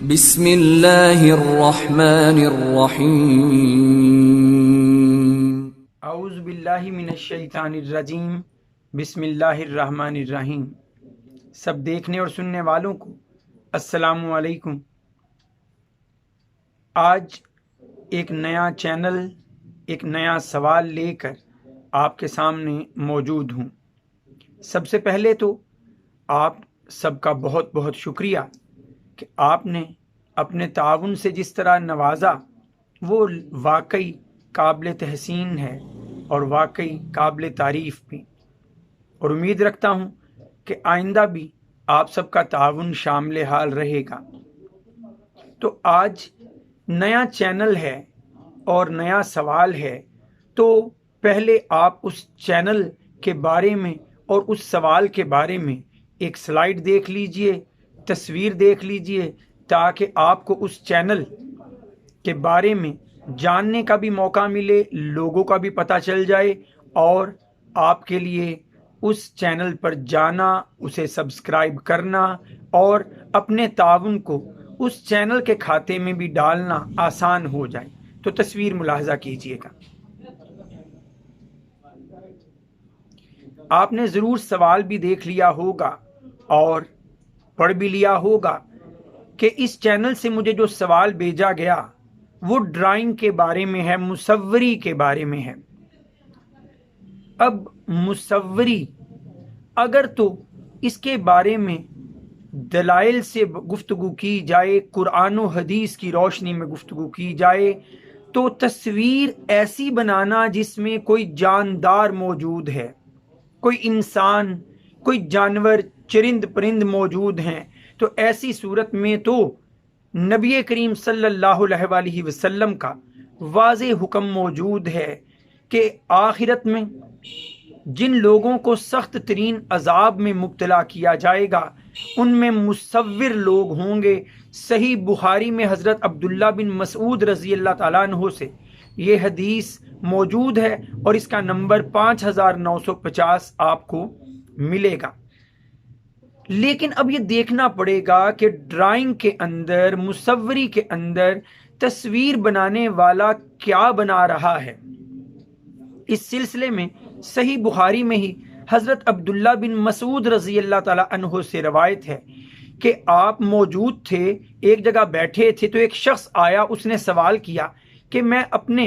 بسم اللہ الرحمن الرحیم۔ اعوذ باللہ من الشیطان الرجیم، بسم اللہ الرحمن الرحیم۔ سب دیکھنے اور سننے والوں کو السلام علیکم۔ آج ایک نیا چینل، ایک نیا سوال لے کر آپ کے سامنے موجود ہوں۔ سب سے پہلے تو آپ سب کا بہت بہت شکریہ کہ آپ نے اپنے تعاون سے جس طرح نوازا وہ واقعی قابل تحسین ہے اور واقعی قابل تعریف بھی، اور امید رکھتا ہوں کہ آئندہ بھی آپ سب کا تعاون شامل حال رہے گا۔ تو آج نیا چینل ہے اور نیا سوال ہے، تو پہلے آپ اس چینل کے بارے میں اور اس سوال کے بارے میں ایک سلائیڈ دیکھ لیجئے، تصویر دیکھ لیجئے، تاکہ آپ کو اس چینل کے بارے میں جاننے کا بھی موقع ملے، لوگوں کا بھی پتہ چل جائے، اور آپ کے لیے اس چینل پر جانا، اسے سبسکرائب کرنا اور اپنے تعاون کو اس چینل کے کھاتے میں بھی ڈالنا آسان ہو جائے۔ تو تصویر ملاحظہ کیجئے گا۔ آپ نے ضرور سوال بھی دیکھ لیا ہوگا اور پڑھ بھی لیا ہوگا کہ اس چینل سے مجھے جو سوال بھیجا گیا وہ ڈرائنگ کے بارے میں ہے، مصوری کے بارے میں ہے۔ اب مصوری اگر تو اس کے بارے میں دلائل سے گفتگو کی جائے، قرآن و حدیث کی روشنی میں گفتگو کی جائے، تو تصویر ایسی بنانا جس میں کوئی جاندار موجود ہے، کوئی انسان، کوئی جانور، چرند پرند موجود ہیں، تو ایسی صورت میں تو نبی کریم صلی اللہ علیہ وآلہ وسلم کا واضح حکم موجود ہے کہ آخرت میں جن لوگوں کو سخت ترین عذاب میں مبتلا کیا جائے گا ان میں مصور لوگ ہوں گے۔ صحیح بخاری میں حضرت عبداللہ بن مسعود رضی اللہ تعالیٰ عنہ سے یہ حدیث موجود ہے اور اس کا نمبر 5950 آپ کو ملے گا۔ لیکن اب یہ دیکھنا پڑے گا کہ ڈرائنگ کے اندر، مصوری کے اندر تصویر بنانے والا کیا بنا رہا ہے۔ اس سلسلے میں صحیح بخاری میں ہی حضرت عبداللہ بن مسعود رضی اللہ تعالیٰ عنہ سے روایت ہے کہ آپ موجود تھے، ایک جگہ بیٹھے تھے، تو ایک شخص آیا، اس نے سوال کیا کہ میں اپنے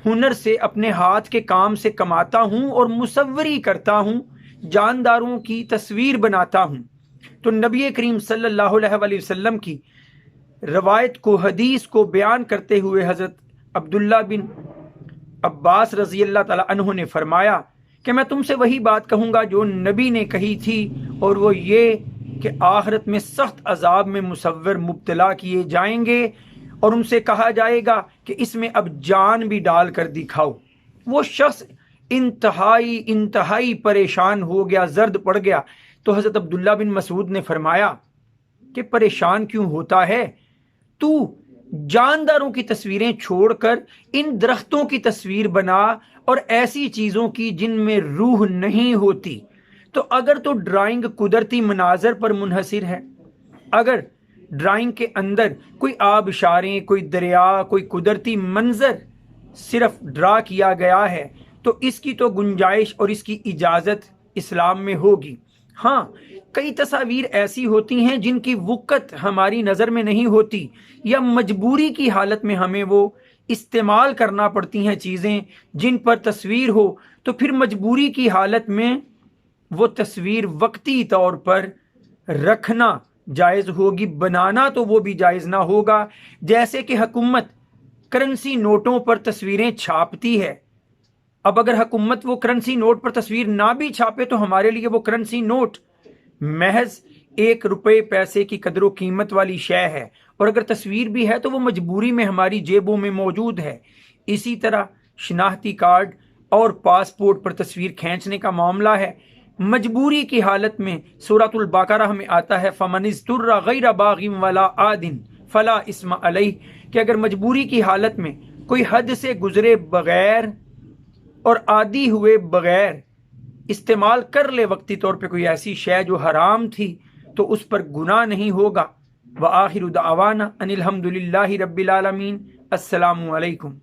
ہنر سے، اپنے ہاتھ کے کام سے کماتا ہوں اور مصوری کرتا ہوں، جانداروں کی تصویر بناتا ہوں۔ تو نبی کریم صلی اللہ علیہ وآلہ وسلم کی روایت کو، حدیث کو بیان کرتے ہوئے حضرت عبداللہ بن عباس رضی اللہ تعالیٰ عنہ نے فرمایا کہ میں تم سے وہی بات کہوں گا جو نبی نے کہی تھی، اور وہ یہ کہ آخرت میں سخت عذاب میں مصور مبتلا کیے جائیں گے اور ان سے کہا جائے گا کہ اس میں اب جان بھی ڈال کر دکھاؤ۔ وہ شخص انتہائی پریشان ہو گیا، زرد پڑ گیا۔ تو حضرت عبداللہ بن مسعود نے فرمایا کہ پریشان کیوں ہوتا ہے؟ تو جانداروں کی تصویریں چھوڑ کر ان درختوں کی تصویر بنا اور ایسی چیزوں کی جن میں روح نہیں ہوتی۔ تو اگر تو ڈرائنگ قدرتی مناظر پر منحصر ہے، اگر ڈرائنگ کے اندر کوئی آبشاریں، کوئی دریا، کوئی قدرتی منظر صرف ڈرا کیا گیا ہے، تو اس کی تو گنجائش اور اس کی اجازت اسلام میں ہوگی۔ ہاں، کئی تصاویر ایسی ہوتی ہیں جن کی وقت ہماری نظر میں نہیں ہوتی، یا مجبوری کی حالت میں ہمیں وہ استعمال کرنا پڑتی ہیں چیزیں جن پر تصویر ہو، تو پھر مجبوری کی حالت میں وہ تصویر وقتی طور پر رکھنا جائز ہوگی، بنانا تو وہ بھی جائز نہ ہوگا۔ جیسے کہ حکومت کرنسی نوٹوں پر تصویریں چھاپتی ہے، اب اگر حکومت وہ کرنسی نوٹ پر تصویر نہ بھی چھاپے تو ہمارے لیے وہ کرنسی نوٹ محض 1 روپے پیسے کی قدر و قیمت والی شے ہے، اور اگر تصویر بھی ہے تو وہ مجبوری میں ہماری جیبوں میں موجود ہے۔ اسی طرح شناختی کارڈ اور پاسپورٹ پر تصویر کھینچنے کا معاملہ ہے، مجبوری کی حالت میں سورۃ البقرہ میں آتا ہے فَمَنِ اضْطُرَّ غَيْرَ بَاغٍ وَلَا عَادٍ فَلَا إِثْمَ عَلَيْهِ، کہ اگر مجبوری کی حالت میں کوئی حد سے گزرے بغیر اور عادی ہوئے بغیر استعمال کر لے وقتی طور پہ کوئی ایسی شے جو حرام تھی، تو اس پر گناہ نہیں ہوگا۔ وآخر دعوانا ان الحمد للہ رب العالمین۔ السلام علیکم۔